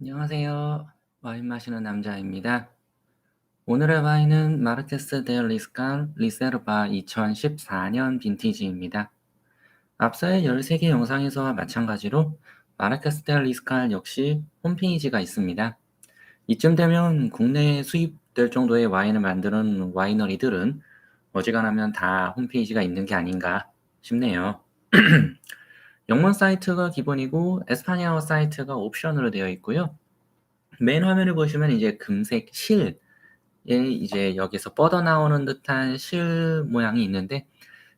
안녕하세요. 와인 마시는 남자입니다. 오늘의 와인은 마르테스 데 리스칸 리세르바 2014년 빈티지입니다. 앞서의 13개 영상에서와 마찬가지로 마르테스 데 리스칸 역시 홈페이지가 있습니다. 이쯤 되면 국내에 수입될 정도의 와인을 만드는 와이너리들은 어지간하면 다 홈페이지가 있는 게 아닌가 싶네요. 영문 사이트가 기본이고 에스파냐어 사이트가 옵션으로 되어 있고요. 메인 화면을 보시면 이제 금색 실에 이제 여기서 뻗어나오는 듯한 실 모양이 있는데,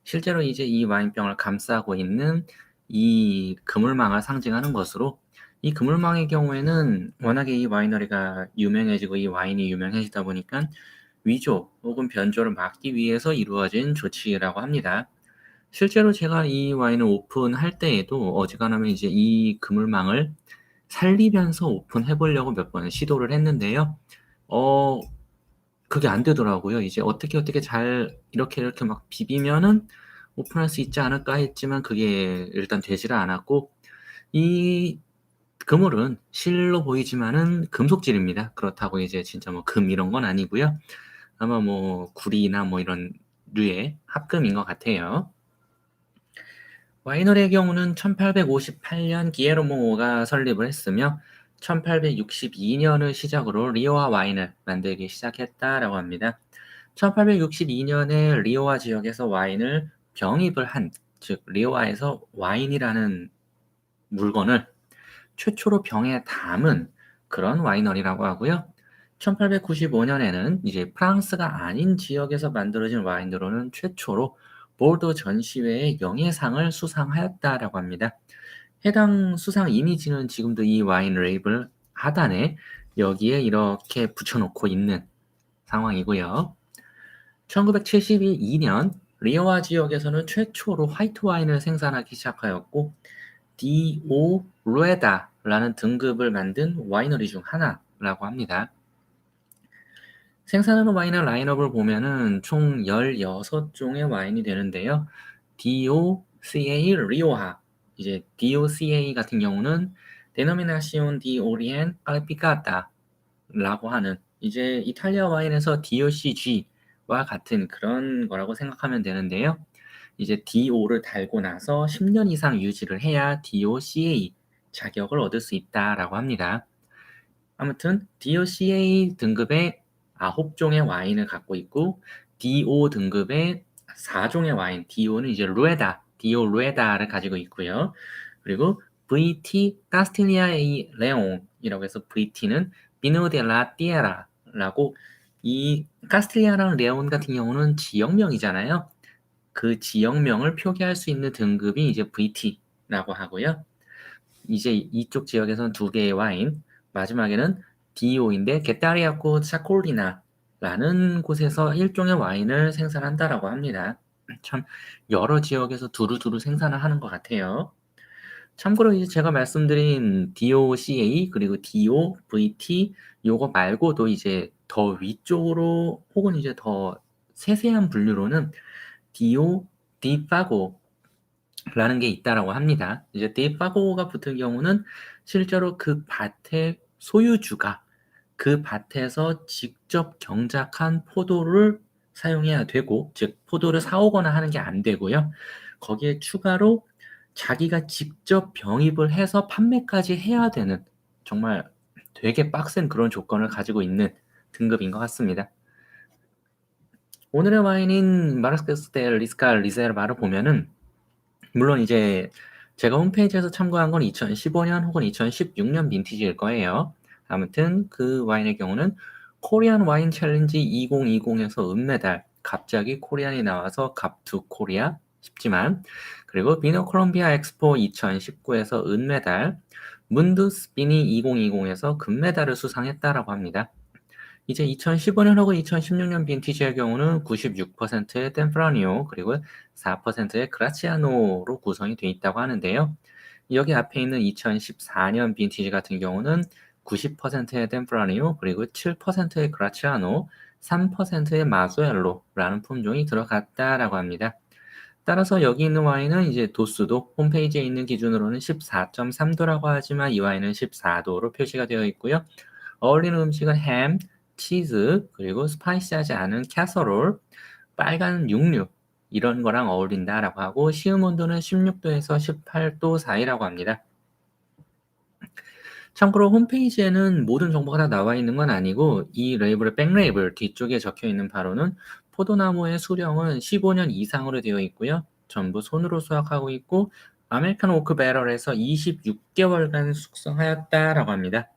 실제로 이제 이 와인병을 감싸고 있는 이 그물망을 상징하는 것으로, 이 그물망의 경우에는 워낙에 이 와이너리가 유명해지고 이 와인이 유명해지다 보니까 위조 혹은 변조를 막기 위해서 이루어진 조치라고 합니다. 실제로 제가 이 와인을 오픈할 때에도 어지간하면 이제 이 그물망을 살리면서 오픈해 보려고 몇 번 시도를 했는데요. 어 그게 안 되더라고요. 이제 어떻게 잘 이렇게 막 비비면은 오픈할 수 있지 않을까 했지만 그게 일단 되지를 않았고, 이 그물은 실로 보이지만은 금속질입니다. 그렇다고 이제 진짜 뭐 금 이런 건 아니고요. 아마 뭐 구리나 뭐 이런 류의 합금인 것 같아요. 와이너리의 경우는 1858년 기에르모가 설립을 했으며 1862년을 시작으로 리오아 와인을 만들기 시작했다라고 합니다. 1862년에 리오아 지역에서 와인을 병입을 한, 즉 리오아에서 와인이라는 물건을 최초로 병에 담은 그런 와이너리라고 하고요. 1895년에는 이제 프랑스가 아닌 지역에서 만들어진 와인으로는 최초로 보르도 전시회의 명예상을 수상하였다라고 합니다. 해당 수상 이미지는 지금도 이 와인 레이블 하단에 여기에 이렇게 붙여놓고 있는 상황이고요. 1972년 리오아 지역에서는 최초로 화이트 와인을 생산하기 시작하였고, 디오 루에다라는 등급을 만든 와이너리 중 하나라고 합니다. 생산하는 와인의 라인업을 보면은 총 16종의 와인이 되는데요. DOCA 리오하, 이제 DOCA 같은 경우는 Denominación de Origen Alpicata라고 하는, 이제 이탈리아 와인에서 DOCG와 같은 그런 거라고 생각하면 되는데요. 이제 DO를 달고 나서 10년 이상 유지를 해야 DOCA 자격을 얻을 수 있다라고 합니다. 아무튼 DOCA 등급의 9종의 와인을 갖고 있고, DO 등급의 4종의 와인, DO는 이제 DO 루에다를 가지고 있고요. 그리고 VT 카스틸리아의 레옹이라고 해서 VT는 비노 데 라 티에라라고, 이 카스틸리아랑 레온 같은 경우는 지역명이잖아요. 그 지역명을 표기할 수 있는 등급이 이제 VT라고 하고요. 이제 이쪽 지역에서는 두 개의 와인, 마지막에는 DO인데 게타리아코 차콜리나라는 곳에서 일종의 와인을 생산한다라고 합니다. 참 여러 지역에서 두루두루 생산을 하는 것 같아요. 참고로 이제 제가 말씀드린 DOCA 그리고 DO, VT 요거 말고도 이제 더 위쪽으로 혹은 이제 더 세세한 분류로는 DO, 디파고 라는 게 있다라고 합니다. 이제 데이파고가 붙은 경우는 실제로 그 밭의 소유주가 그 밭에서 직접 경작한 포도를 사용해야 되고, 즉 포도를 사오거나 하는 게 안 되고요. 거기에 추가로 자기가 직접 병입을 해서 판매까지 해야 되는, 정말 되게 빡센 그런 조건을 가지고 있는 등급인 것 같습니다. 오늘의 와인인 마르케스 데 리스카 리세르바를 보면은, 물론 이제 제가 홈페이지에서 참고한 건 2015년 혹은 2016년 빈티지일 거예요. 아무튼 그 와인의 경우는 코리안 와인 챌린지 2020에서 은메달, 갑자기 코리안이 나와서 갑투 코리아 싶지만, 그리고 비너 콜롬비아 엑스포 2019에서 은메달, 문두스 비니 2020에서 금메달을 수상했다라고 합니다. 이제 2015년하고 2016년 빈티지의 경우는 96%의 템프라니오 그리고 4%의 그라치아노로 구성이 되어 있다고 하는데요. 여기 앞에 있는 2014년 빈티지 같은 경우는 90%의 템프라니오 그리고 7%의 그라치아노, 3%의 마수엘로라는 품종이 들어갔다라고 합니다. 따라서 여기 있는 와인은 이제 도수도 홈페이지에 있는 기준으로는 14.3도라고 하지만 이 와인은 14도로 표시가 되어 있고요. 어울리는 음식은 햄, 치즈, 그리고 스파이시하지 않은 캐서롤, 빨간 육류 이런 거랑 어울린다라고 하고 시음 온도는 16도에서 18도 사이라고 합니다. 참고로 홈페이지에는 모든 정보가 다 나와 있는 건 아니고 이 레이블의 백레이블 뒤쪽에 적혀 있는 바로는 포도나무의 수령은 15년 이상으로 되어 있고요. 전부 손으로 수확하고 있고 아메리칸 오크 배럴에서 26개월간 숙성하였다라고 합니다.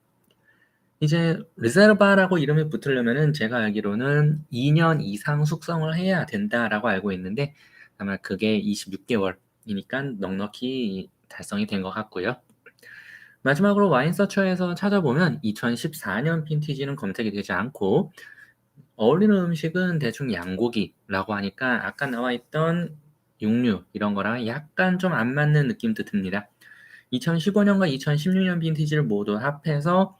이제 리세르바라고 이름이 붙으려면은 제가 알기로는 2년 이상 숙성을 해야 된다라고 알고 있는데 아마 그게 26개월이니까 넉넉히 달성이 된 것 같고요. 마지막으로 와인 서처에서 찾아보면 2014년 빈티지는 검색이 되지 않고 어울리는 음식은 대충 양고기라고 하니까 아까 나와 있던 육류 이런 거랑 약간 좀 안 맞는 느낌도 듭니다. 2015년과 2016년 빈티지를 모두 합해서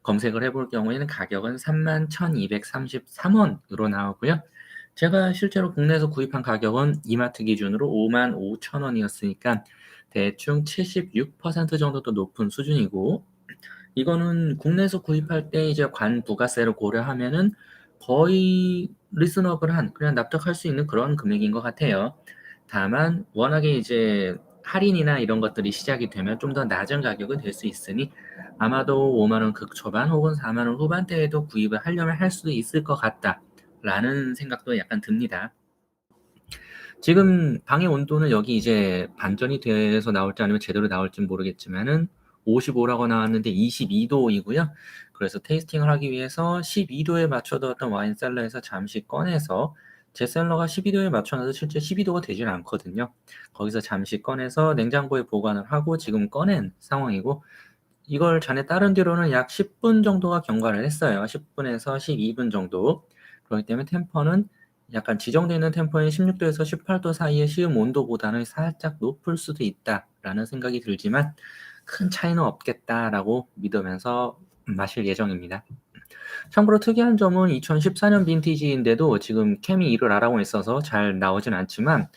검색을 해볼 경우에는 가격은 31,233원으로 나오고요. 제가 실제로 국내에서 구입한 가격은 이마트 기준으로 55,000원이었으니까 대충 76% 정도 더 높은 수준이고 이거는 국내에서 구입할 때 이제 관부가세를 고려하면은 거의 리즈너블한 그냥 납득할 수 있는 그런 금액인 것 같아요. 다만 워낙에 이제 할인이나 이런 것들이 시작이 되면 좀 더 낮은 가격은 될 수 있으니 아마도 5만 원 극초반 혹은 4만 원 후반대에도 구입을 하려면 할 수도 있을 것 같다라는 생각도 약간 듭니다. 지금 방의 온도는 여기 이제 반전이 돼서 나올지 아니면 제대로 나올지는 모르겠지만은 55라고 나왔는데 22도이고요. 그래서 테이스팅을 하기 위해서 12도에 맞춰두었던 와인 셀러에서 잠시 꺼내서 제 셀러가 12도에 맞춰놔도 실제 12도가 되질 않거든요. 거기서 잠시 꺼내서 냉장고에 보관을 하고 지금 꺼낸 상황이고 이걸 전에 따른 뒤로는 약 10분 정도가 경과를 했어요. 10분에서 12분 정도. 그렇기 때문에 템퍼는 약간 지정되어 있는 템퍼인 16도에서 18도 사이의 시음 온도보다는 살짝 높을 수도 있다라는 생각이 들지만 큰 차이는 없겠다라고 믿으면서 마실 예정입니다. 참고로 특이한 점은 2014년 빈티지인데도 지금 캠이 이를 알아보고 있어서 잘 나오진 않지만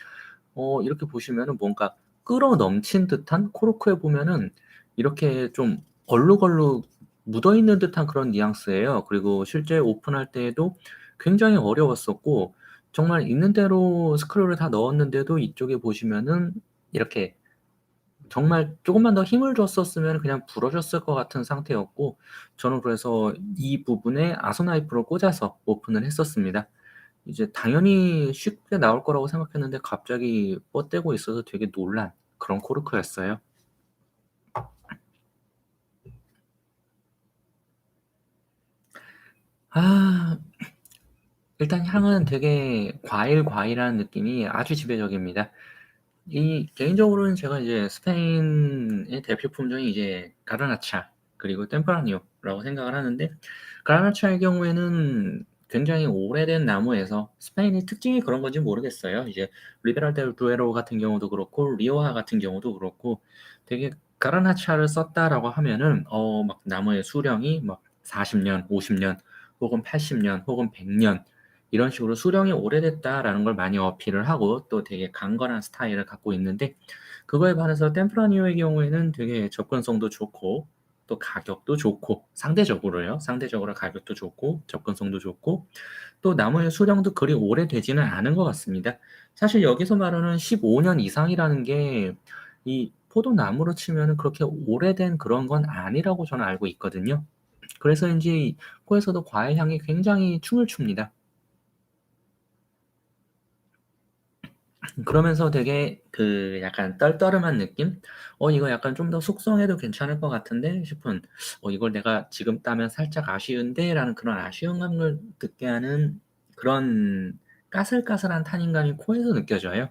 이렇게 보시면은 뭔가 끌어 넘친 듯한 코르크에 보면은 이렇게 좀 얼룩얼룩 묻어 있는 듯한 그런 뉘앙스예요. 그리고 실제 오픈할 때에도 굉장히 어려웠었고 정말 있는 대로 스크류를 다 넣었는데도 이쪽에 보시면은 이렇게 정말 조금만 더 힘을 줬었으면 그냥 부러졌을 것 같은 상태였고 저는 그래서 이 부분에 아소나이프를 꽂아서 오픈을 했었습니다. 이제 당연히 쉽게 나올 거라고 생각했는데 갑자기 뻗대고 있어서 되게 놀란 그런 코르크였어요. 아 일단 향은 되게 과일과일한 느낌이 아주 지배적입니다. 이 개인적으로는 제가 이제 스페인의 대표 품종이 이제 가르나차 그리고 템프라니오라고 생각을 하는데 가르나차의 경우에는 굉장히 오래된 나무에서 스페인의 특징이 그런 건지 모르겠어요. 이제 리베랄 델 두에로 같은 경우도 그렇고 리오하 같은 경우도 그렇고 되게 가르나차를 썼다라고 하면은 막 나무의 수령이 막 40년, 50년 혹은 80년 혹은 100년 이런 식으로 수령이 오래됐다라는 걸 많이 어필을 하고 또 되게 강건한 스타일을 갖고 있는데 그거에 반해서 템프라니오의 경우에는 되게 접근성도 좋고 또 가격도 좋고 상대적으로요. 상대적으로 가격도 좋고 접근성도 좋고 또 나무의 수령도 그리 오래되지는 않은 것 같습니다. 사실 여기서 말하는 15년 이상이라는 게 이 포도나무로 치면은 그렇게 오래된 그런 건 아니라고 저는 알고 있거든요. 그래서인지 코에서도 과일 향이 굉장히 춤을 춥니다. 그러면서 되게 그 약간 떨떠름한 느낌? 이거 약간 좀 더 숙성해도 괜찮을 것 같은데?' 싶은 '이걸 내가 지금 따면 살짝 아쉬운데?'라는 그런 아쉬운 감을 듣게 하는 그런 까슬까슬한 탄닌감이 코에서 느껴져요.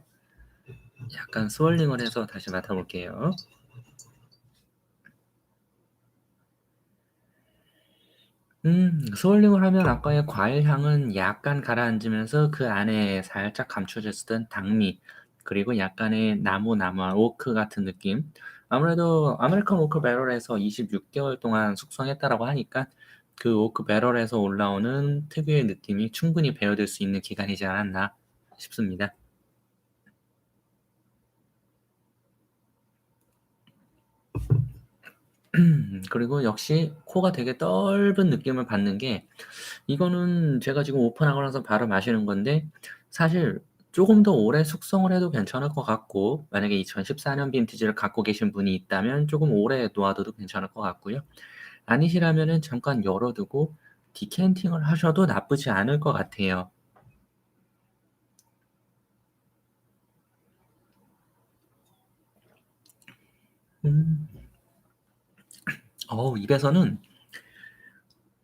약간 스월링을 해서 다시 맡아 볼게요. 스월링을 하면 아까의 과일 향은 약간 가라앉으면서 그 안에 살짝 감춰졌던 당미 그리고 약간의 나무나무한 오크 같은 느낌. 아무래도 아메리칸 오크 배럴에서 26개월 동안 숙성했다라고 하니까 그 오크 배럴에서 올라오는 특유의 느낌이 충분히 배어들 수 있는 기간이지 않았나 싶습니다. 그리고 역시 코가 되게 떫은 느낌을 받는 게 이거는 제가 지금 오픈하고 나서 바로 마시는 건데 사실 쪼금 더 오래 숙성을 해도 괜찮을 것 같고 만약에 2014년 빈티지를 갖고 계신 분이 있다면 쪼금 오래 놓아둬도 괜찮을 것 같고요. 아니시라면은 잠깐 열어 두고 디캔팅을 하셔도 나쁘지 않을 것 같아요. 음. 입에서는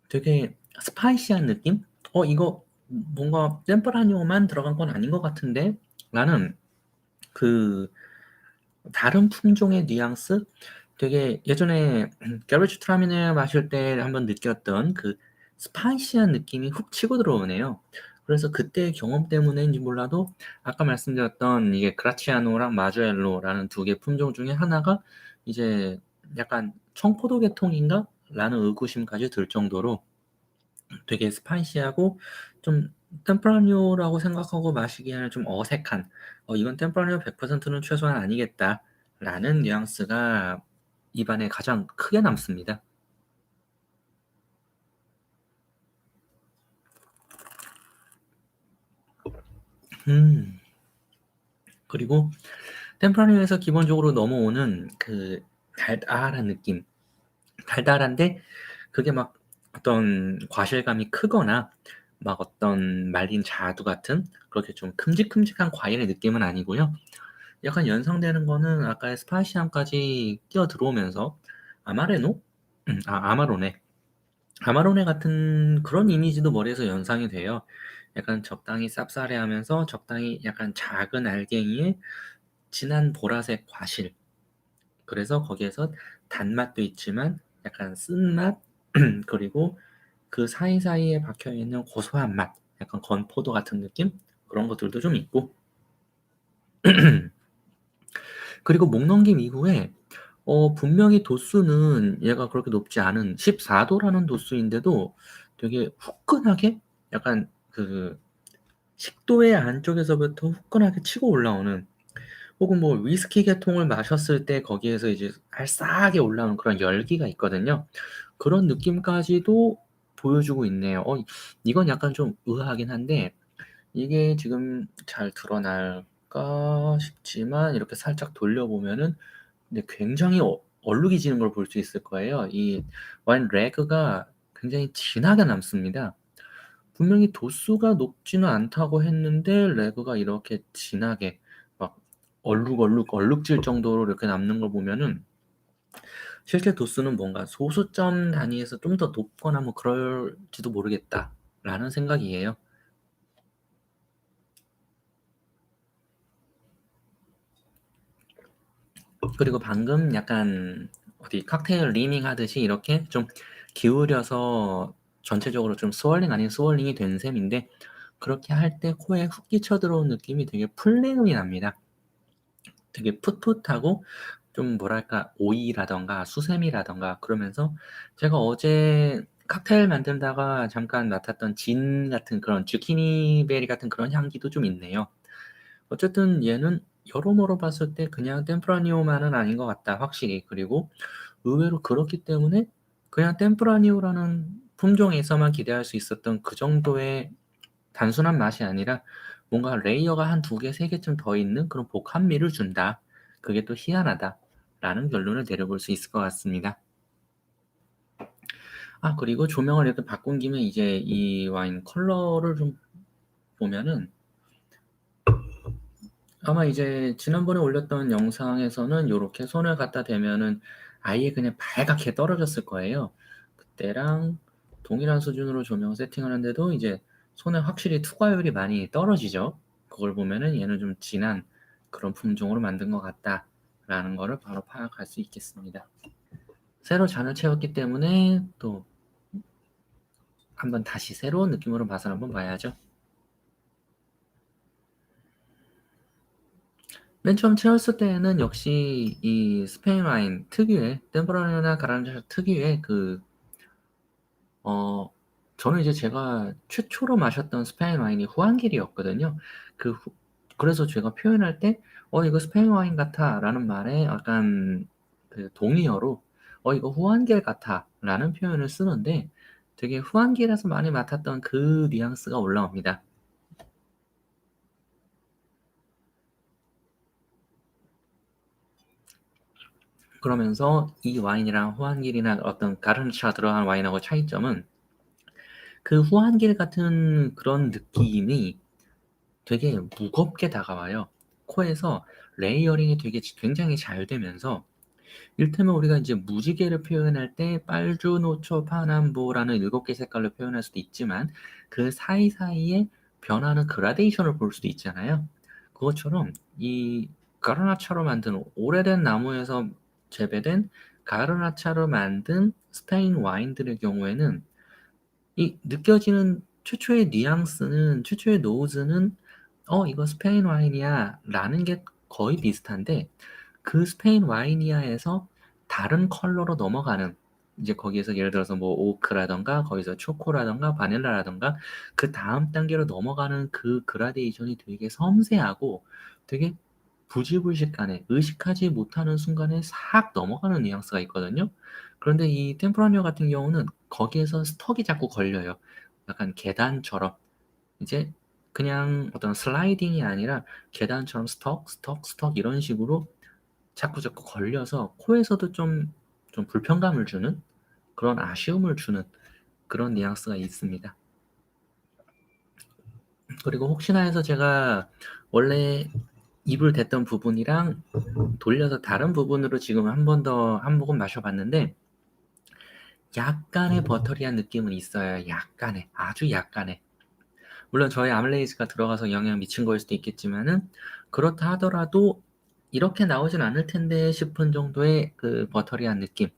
되게 스파이시한 느낌? 이거 뭔가 템프라뇨만 들어간 건 아닌 것 같은데?' 라는 그 다른 품종의 뉘앙스? 되게 예전에 게르츠 트라미네 마실 때 한번 느꼈던 그 스파이시한 느낌이 훅 치고 들어오네요. 그래서 그때의 경험 때문인지 몰라도 아까 말씀드렸던 이게 그라치아노랑 마주엘로라는 두 개 품종 중에 하나가 이제 약간 '청포도 계통인가?' 라는 의구심까지 들 정도로 되게 스파이시하고 좀 템프라뇨라고 생각하고 마시기에는 좀 어색한 '이건 템프라뇨 100%는 최소한 아니겠다.'라는 뉘앙스가 입안에 가장 크게 남습니다. 음. 그리고 템프라뇨에서 기본적으로 넘어오는 그 달달한 느낌. 달달한데 그게 막 어떤 과실감이 크거나 막 어떤 말린 자두 같은 그렇게 좀 큼직큼직한 과일의 느낌은 아니고요. 약간 연상되는 거는 아까의 스파이시함까지 끼어 들어오면서 아마레노? 아마로네. 아마로네 같은 그런 이미지도 머리에서 연상이 돼요. 약간 적당히 쌉싸래하면서 적당히 약간 작은 알갱이에 진한 보라색 과실. 그래서 거기에서 단맛도 있지만 약간 쓴맛 그리고 그 사이사이에 박혀 있는 고소한 맛, 약간 건포도 같은 느낌? 그런 것들도 좀 있고 그리고 목 넘김 이후에 분명히 도수는 얘가 그렇게 높지 않은 14 도라는 도수인데도 되게 후끈하게 약간 그 식도의 안쪽에서부터 후끈하게 치고 올라오는 혹은 뭐 위스키 계통을 마셨을 때 거기에서 이제 알싸하게 올라오는 그런 열기가 있거든요. 그런 느낌까지도 보여주고 있네요. 이건 약간 좀 의아하긴 한데 이게 지금 잘 드러날까 싶지만 이렇게 살짝 돌려보면은 근데 굉장히 얼룩이지는 걸 볼 수 있을 거예요. 이 와인 레그가 굉장히 진하게 남습니다. 분명히 도수가 높지는 않다고 했는데 레그가 이렇게 진하게 막 얼룩질 정도로 이렇게 남는 걸 보면은 실제 도수는 뭔가 '소수점 단위에서 좀 더 높거나 뭐 그럴지도 모르겠다.'라는 생각이에요. 그리고 방금 약간 어디 칵테일 리밍 하듯이 이렇게 좀 기울여서 전체적으로 좀 스월링 아닌 스월링이 된 셈인데 그렇게 할 때 코에 훅 끼쳐 들어온 느낌이 되게 풀리음이 납니다. 되게 풋풋하고 좀 뭐랄까 오이라든가 수세미라든가 그러면서 제가 어제 칵테일 만들다가 잠깐 맡았던 진 같은 그런 주키니 베리 같은 그런 향기도 좀 있네요. 어쨌든 얘는 여러모로 봤을 때 그냥 템프라니오만은 아닌 것 같다 확실히. 그리고 의외로 그렇기 때문에 그냥 템프라니오라는 품종에서만 기대할 수 있었던 그 정도의 단순한 맛이 아니라 뭔가 레이어가 한 2 개, 3 개쯤 더 있는 그런 복합미를 준다. 그게 또 희한하다라는 결론을 내려볼 수 있을 것 같습니다. 그리고 조명을 이렇게 바꾼 김에 이제 이 와인 컬러를 좀 보면은 아마 이제 지난번에 올렸던 영상에서는 요렇게 손을 갖다 대면은 아예 그냥 발갛게 떨어졌을 거예요. 그때랑 동일한 수준으로 조명 세팅하는데도 이제 손에 확실히 투과율이 많이 떨어지죠. 그걸 보면은 '얘는 좀 진한 그런 품종으로 만든 것 같다.'라는 거를 바로 파악할 수 있겠습니다. 새로 잔을 채웠기 때문에 또 한번 다시 새로운 느낌으로 맛을 한번 봐야죠. 맨 처음 채웠을 때에는 역시 이 스페인 와인 특유의 템포라리나 가라anja 특유의 어 저는 이제 제가 최초로 마셨던 스페인 와인이 후안길이었거든요. 그 후 그래서 제가 표현할 때 이거 스페인 와인 같아."라는 말에 약간 그 동의어로 이거 후한길 같아.'라는 표현을 쓰는데 되게 후한길에서 많이 맡았던 그 뉘앙스가 올라옵니다. 그러면서 이 와인이랑 후한길이나 어떤 가르나차 들어간 와인하고 차이점은 그 후한길 같은 그런 느낌이 되게 무겁게 다가와요. 코에서 레이어링이 되게 굉장히 잘 되면서 이를테면 우리가 이제 무지개를 표현할 때 빨주, 노초, 파남보라는 7개 색깔로 표현할 수도 있지만 그 사이사이에 변하는 그라데이션을 볼 수도 있잖아요. 그것처럼 이 가르나차로 만든 오래된 나무에서 재배된 가르나차로 만든 스페인 와인들의 경우에는 이 느껴지는 최초의 뉘앙스는 최초의 노즈는 이거 스페인 와인이야라는 게 거의 비슷한데 그 스페인 와이니아에서 다른 컬러로 넘어가는 이제 거기에서 예를 들어서 뭐 오크라던가 거기서 초코라던가 바닐라라던가 그 다음 단계로 넘어가는 그 그라데이션이 되게 섬세하고 되게 부지불식간에 의식하지 못하는 순간에 싹 넘어가는 뉘앙스가 있거든요. 그런데 이 템프라뇨 같은 경우는 거기에서 스톡이 자꾸 걸려요. 약간 계단처럼. 이제 그냥 어떤 슬라이딩이 아니라 계단처럼 스톡, 스톡, 스톡 이런 식으로 자꾸자꾸 걸려서 코에서도 좀 불편감을 주는 그런 아쉬움을 주는 그런 뉘앙스가 있습니다. 그리고 혹시나 해서 제가 원래 입을 댔던 부분이랑 돌려서 다른 부분으로 지금 한 번 더 한 모금 마셔봤는데 약간의 버터리한 느낌은 있어요. 약간의, 아주 약간의. 물론 저의 아말레이즈가 들어가서 영향 미친 거일 수도 있겠지만은 그렇다 하더라도 이렇게 나오진 않을 텐데 싶은 정도의 그 버터리한 느낌.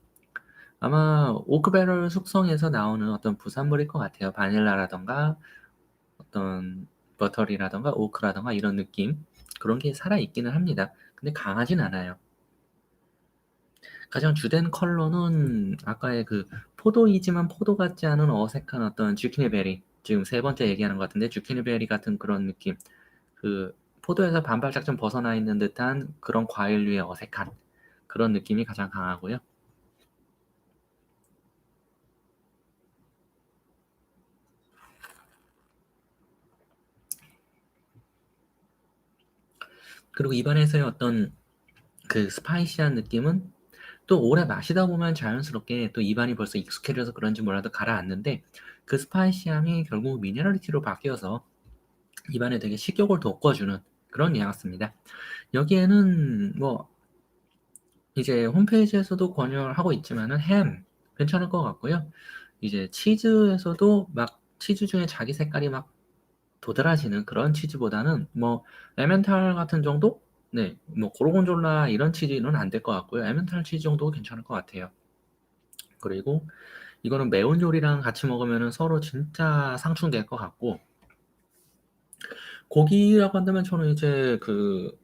아마 오크배럴 숙성에서 나오는 어떤 부산물일 것 같아요. 바닐라라던가 어떤 버터리라던가 오크라던가 이런 느낌 그런 게 살아있기는 합니다. 근데 강하진 않아요. 가장 주된 컬러는 아까의 그 포도이지만 포도 같지 않은 어색한 어떤 주키니베리 지금 세 번째 얘기하는 것 같은데 주키니베리 같은 그런 느낌 그 포도에서 반발짝 좀 벗어나 있는 듯한 그런 과일류의 어색한 그런 느낌이 가장 강하고요. 그리고 입안에서의 어떤 그 스파이시한 느낌은 또 오래 마시다 보면 자연스럽게 또 입안이 벌써 익숙해져서 그런지 몰라도 가라앉는데 그 스파이시함이 결국 미네랄리티로 바뀌어서 입안에 되게 식욕을 돋궈주는 그런 뉘앙스입니다. 여기에는 뭐 이제 홈페이지에서도 권유를 하고 있지만은 햄 괜찮을 것 같고요. 이제 치즈에서도 막 치즈 중에 자기 색깔이 막 도드라지는 그런 치즈보다는 뭐 에멘탈 같은 정도? 네, 뭐 고르곤졸라 이런 치즈는 안 될 것 같고요. 에멘탈 치즈 정도 괜찮을 것 같아요. 그리고 이거는 매운 요리랑 같이 먹으면 서로 진짜 상충될 것 같고 고기라고 한다면 저는 이제 그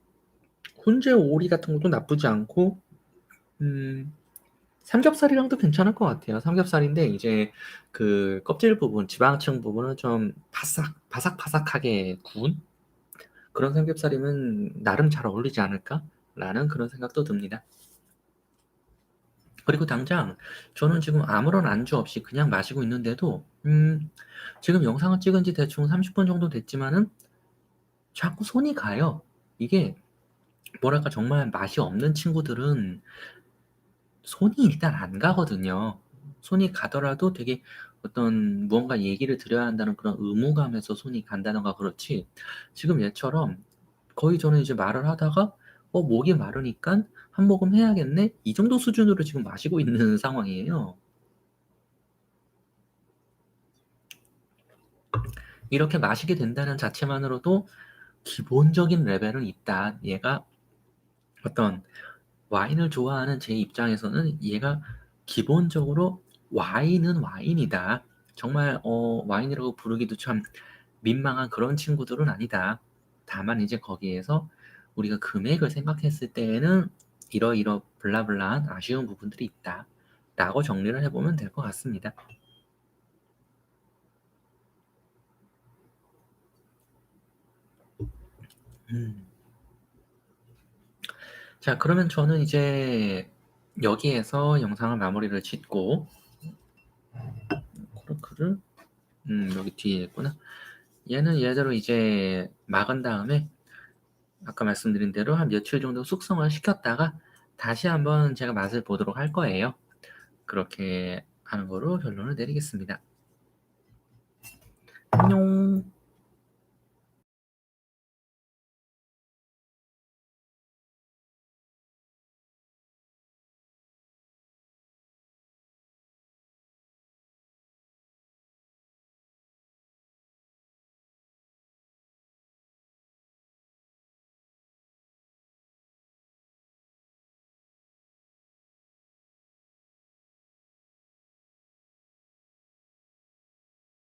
훈제 오리 같은 것도 나쁘지 않고 음, 삼겹살이랑도 괜찮을 것 같아요. 삼겹살인데 이제 그 껍질 부분, 지방층 부분은 좀 바삭바삭하게 구운 그런 삼겹살이면 나름 잘 어울리지 않을까라는 그런 생각도 듭니다. 그리고 당장 저는 지금 아무런 안주 없이 그냥 마시고 있는데도 지금 영상을 찍은 지 대충 30분 정도 됐지만은 자꾸 손이 가요. 이게 뭐랄까 정말 맛이 없는 친구들은 손이 일단 안 가거든요. 손이 가더라도 되게 어떤 무언가 얘기를 드려야 한다는 그런 의무감에서 손이 간다든가 그렇지 지금 얘처럼 거의 저는 이제 말을 하다가 목이 마르니까 한 모금 해야겠네 이 정도 수준으로 지금 마시고 있는 상황이에요. 이렇게 마시게 된다는 자체만으로도 기본적인 레벨은 있다. 얘가 어떤 와인을 좋아하는 제 입장에서는 얘가 기본적으로 와인은 와인이다. 정말 와인이라고 부르기도 참 민망한 그런 친구들은 아니다. 다만 이제 거기에서 우리가 금액을 생각했을 때에는 이러이러 블라블라한 아쉬운 부분들이 있다. 라고 정리를 해보면 될 것 같습니다. 음. 자, 그러면 저는 이제 여기에서 영상을 마무리를 짓고 코르크를 여기 뒤에 있구나. 얘는 얘대로 이제 막은 다음에 아까 말씀드린 대로 한 며칠 정도 숙성을 시켰다가 다시 한번 제가 맛을 보도록 할 거예요. 그렇게 하는 거로 결론을 내리겠습니다. 안녕.